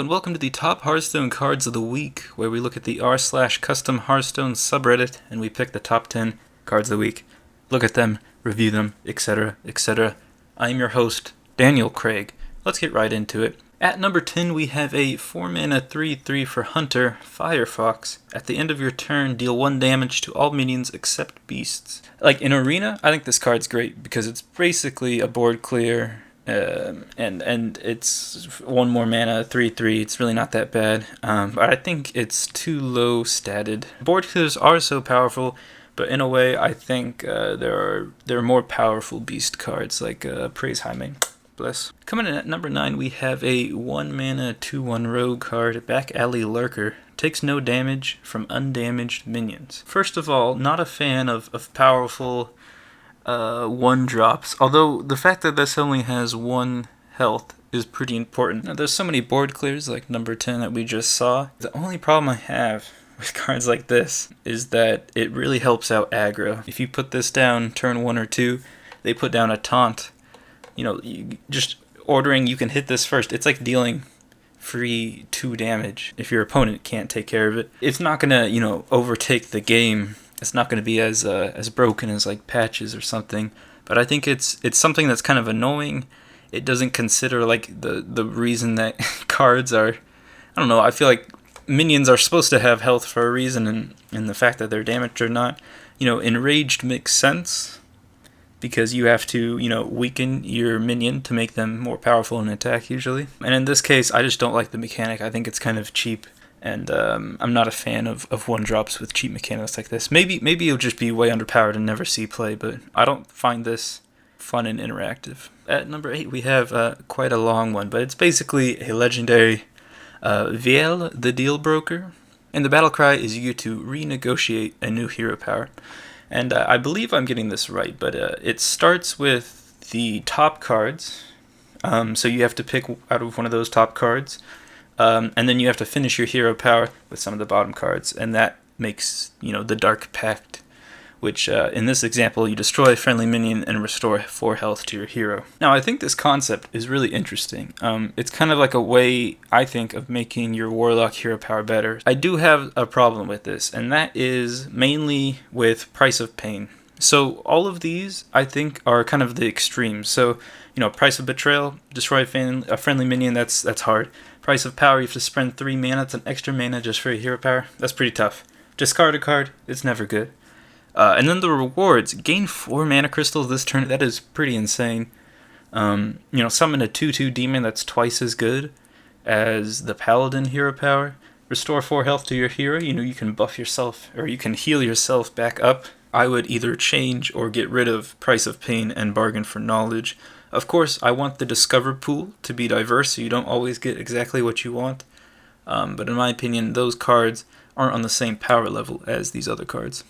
and welcome to the top Hearthstone cards of the week, where we look at the r/custom Hearthstone subreddit and we pick the top 10 cards of the week, look at them, review them, etc., etc. I'm your host, Daniel Craig. Let's get right into it. At number 10, we have a 4-mana 3/3 for Hunter, Firefox. At the end of your turn, deal 1 damage to all minions except beasts. Like in Arena, I think this card's great because it's basically a board clear. And it's 1 more mana, 3/3. It's really not that bad. But I think it's too low statted. Board clears are so powerful, but in a way, I think there are more powerful beast cards like Praise Jaime. Bless. Coming in at number 9, we have a 1 mana 2/1 rogue card, Back Alley Lurker. Takes no damage from undamaged minions. First of all, not a fan of powerful 1-drops, although the fact that this only has 1 health is pretty important. Now, there's so many board clears like number 10 that we just saw. The only problem I have with cards like this is that it really helps out aggro. If you put this down turn 1 or 2, they put down a taunt. Just ordering you can hit this first. It's like dealing free 2 damage if your opponent can't take care of it. It's not gonna, overtake the game. It's not going to be as broken as like patches or something, but I think it's something that's kind of annoying. It doesn't consider like the reason that cards are, I don't know, I feel like minions are supposed to have health for a reason, and the fact that they're damaged or not, enraged makes sense because you have to, weaken your minion to make them more powerful in attack usually. And in this case, I just don't like the mechanic. I think it's kind of cheap. And I'm not a fan of 1-drops with cheap mechanics like this. Maybe it'll just be way underpowered and never see play, but I don't find this fun and interactive. At number 8, we have quite a long one, but it's basically a legendary Viel, the Deal Broker. And the battle cry is you to renegotiate a new hero power. And I believe I'm getting this right, but it starts with the top cards. So you have to pick out of one of those top cards. And then you have to finish your hero power with some of the bottom cards, and that makes, the Dark Pact, which in this example, you destroy a friendly minion and restore 4 health to your hero. Now, I think this concept is really interesting. It's kind of like a way, I think, of making your Warlock hero power better. I do have a problem with this, and that is mainly with Price of Pain. So all of these, I think, are kind of the extremes. So, Price of Betrayal, destroy a friendly minion, that's hard. Price of Power, you have to spend 3 mana. It's an extra mana just for your hero power. That's pretty tough. Discard a card, it's never good. And then the rewards, gain 4 mana crystals this turn. That is pretty insane. Summon a 2/2 demon that's twice as good as the Paladin hero power. Restore 4 health to your hero. You can buff yourself, or you can heal yourself back up. I would either change or get rid of Price of Pain and bargain for knowledge. Of course, I want the Discover pool to be diverse, so you don't always get exactly what you want. But in my opinion, those cards aren't on the same power level as these other cards.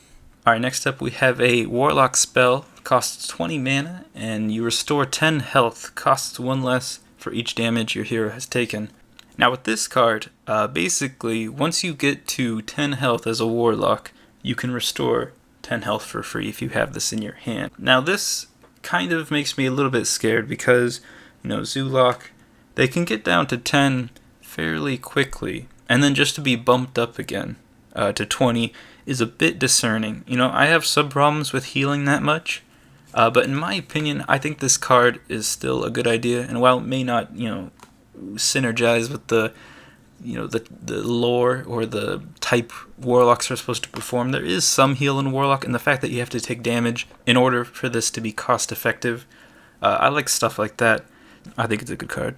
Alright, next up we have a Warlock spell. Costs 20 mana, and you restore 10 health. Costs 1 less for each damage your hero has taken. Now with this card, basically, once you get to 10 health as a Warlock, you can restore 10 health for free if you have this in your hand. Now this kind of makes me a little bit scared because, Zoolock, they can get down to 10 fairly quickly, and then just to be bumped up again to 20 is a bit discerning. I have some problems with healing that much, but in my opinion, I think this card is still a good idea, and while it may not, synergize with the lore or the type Warlocks are supposed to perform, there is some heal in Warlock, and the fact that you have to take damage in order for this to be cost effective, I like stuff like that. I think it's a good card.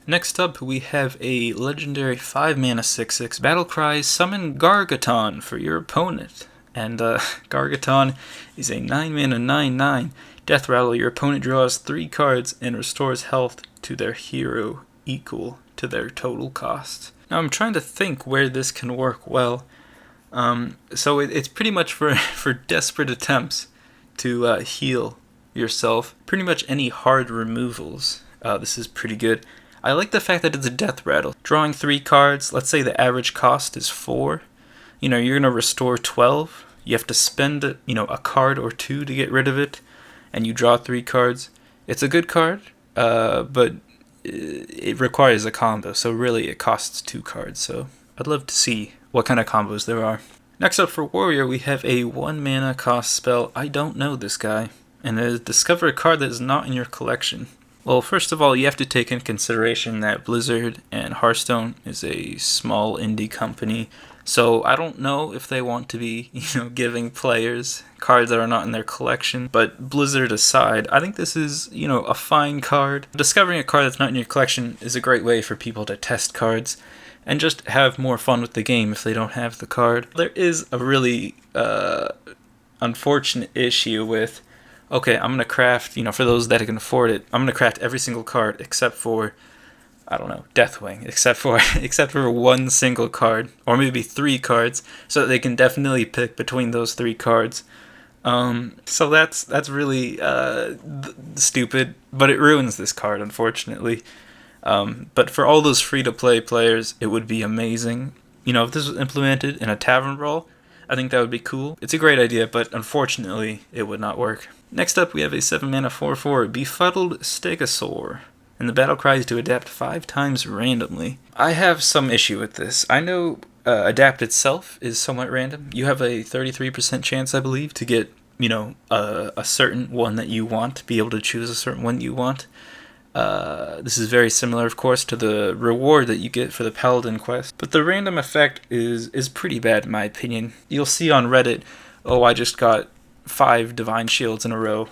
Next up, we have a legendary 5-mana 6/6 battle cry, summon Gargaton for your opponent. And Gargaton is a 9-mana 9/9 death rattle. Your opponent draws 3 cards and restores health to their hero equal to their total cost. Now I'm trying to think where this can work well. So it's pretty much for desperate attempts to heal yourself. Pretty much any hard removals. This is pretty good. I like the fact that it's a death rattle. Drawing 3 cards, let's say the average cost is 4. You're going to restore 12. You have to spend a card or 2 to get rid of it, and you draw 3 cards. It's a good card, but it requires a combo, so really it costs 2 cards, so I'd love to see what kind of combos there are. Next up for Warrior, we have a 1 mana cost spell. I don't know this guy. And it is discover a card that is not in your collection. Well, first of all, you have to take into consideration that Blizzard and Hearthstone is a small indie company. So I don't know if they want to be, giving players cards that are not in their collection. But Blizzard aside, I think this is, a fine card. Discovering a card that's not in your collection is a great way for people to test cards and just have more fun with the game if they don't have the card. There is a really unfortunate issue with, okay, I'm going to craft, for those that can afford it, I'm going to craft every single card except for, I don't know, Deathwing, except for one single card, or maybe 3 cards, so that they can definitely pick between those 3 cards. So that's really stupid, but it ruins this card, unfortunately. But for all those free-to-play players, it would be amazing. If this was implemented in a tavern brawl, I think that would be cool. It's a great idea, but unfortunately, it would not work. Next up, we have a 7-mana 4/4 Befuddled Stegosaur, and the battle cry is to adapt 5 times randomly. I have some issue with this. I know adapt itself is somewhat random. You have a 33% chance, I believe, to get, a certain one that you want, be able to choose a certain one you want. This is very similar, of course, to the reward that you get for the Paladin quest. But the random effect is pretty bad, in my opinion. You'll see on Reddit, I just got 5 Divine Shields in a row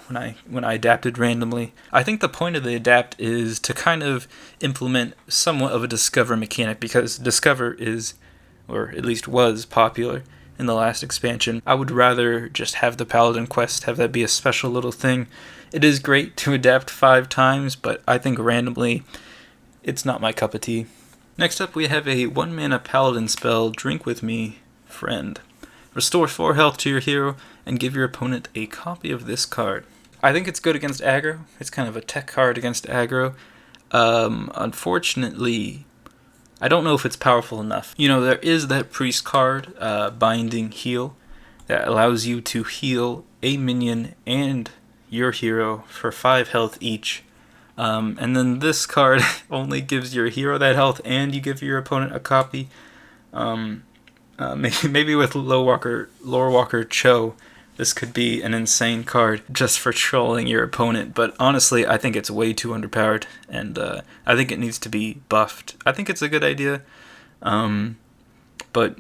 when I adapted randomly. I think the point of the adapt is to kind of implement somewhat of a Discover mechanic, because Discover is, or at least was, popular in the last expansion. I would rather just have the Paladin quest, have that be a special little thing. It is great to adapt 5 times, but I think randomly, it's not my cup of tea. Next up, we have a 1 mana Paladin spell, Drink With Me, Friend. Restore 4 health to your hero, and give your opponent a copy of this card. I think it's good against aggro. It's kind of a tech card against aggro. Unfortunately, I don't know if it's powerful enough. There is that priest card, Binding Heal, that allows you to heal a minion and your hero for 5 health each. And then this card only gives your hero that health, and you give your opponent a copy. Maybe with Lore Walker Cho, this could be an insane card just for trolling your opponent. But honestly, I think it's way too underpowered, and I think it needs to be buffed. I think it's a good idea, but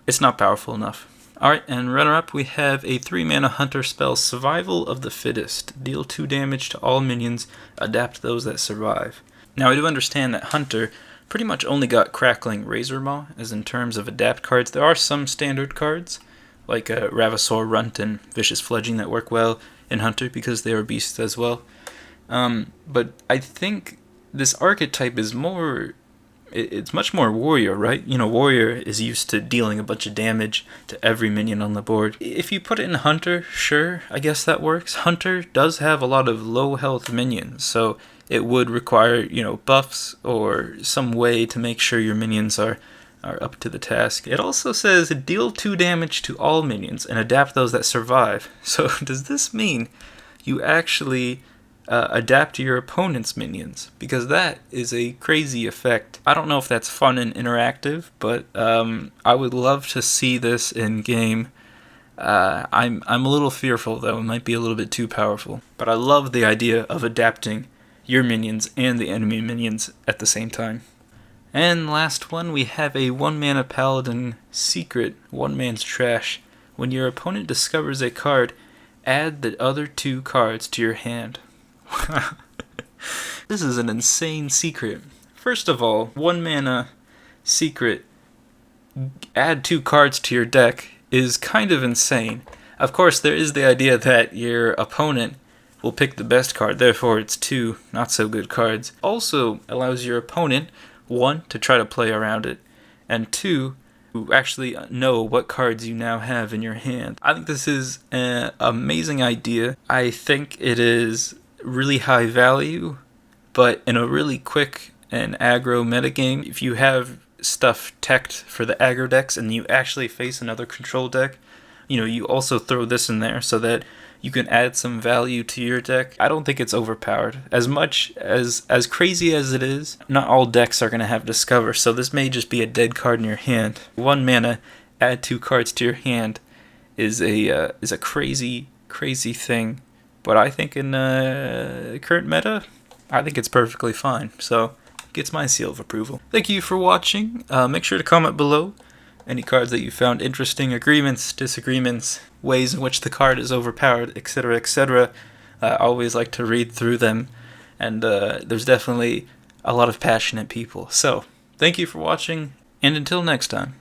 it's not powerful enough. Alright, and runner-up, we have a 3-mana Hunter spell, Survival of the Fittest. Deal 2 damage to all minions, adapt those that survive. Now, I do understand that Hunter pretty much only got Crackling Razormaw, as in terms of adapt cards. There are some standard cards, like Ravasaur Runt and Vicious Fledging, that work well in Hunter because they are beasts as well. But I think this archetype is it's much more warrior, right? Warrior is used to dealing a bunch of damage to every minion on the board. If you put it in Hunter, sure, I guess that works. Hunter does have a lot of low health minions, so it would require, buffs or some way to make sure your minions are up to the task. It also says deal 2 damage to all minions and adapt those that survive. So does this mean you actually adapt to your opponent's minions? Because that is a crazy effect. I don't know if that's fun and interactive, but I would love to see this in game. I'm a little fearful, though. It might be a little bit too powerful. But I love the idea of adapting your minions and the enemy minions at the same time. And last one, we have a 1-mana Paladin Secret, 1 man's trash. When your opponent discovers a card, add the other 2 cards to your hand. This is an insane secret. First of all, 1 mana Secret, add 2 cards to your deck is kind of insane. Of course, there is the idea that your opponent will pick the best card, therefore it's 2 not so good cards. Also allows your opponent, 1, to try to play around it, and 2, to actually know what cards you now have in your hand. I think this is an amazing idea. I think it is really high value, but in a really quick and aggro metagame, if you have stuff teched for the aggro decks and you actually face another control deck, you also throw this in there so that you can add some value to your deck. I don't think it's overpowered. As much as crazy as it is, not all decks are going to have Discover, so this may just be a dead card in your hand. 1 mana, add 2 cards to your hand is a crazy thing, but I think in current meta, I think it's perfectly fine. So gets my seal of approval. Thank you for watching. Make sure to comment below any cards that you found interesting, agreements, disagreements, ways in which the card is overpowered, etc., etc. I always like to read through them, and there's definitely a lot of passionate people. So thank you for watching, and until next time.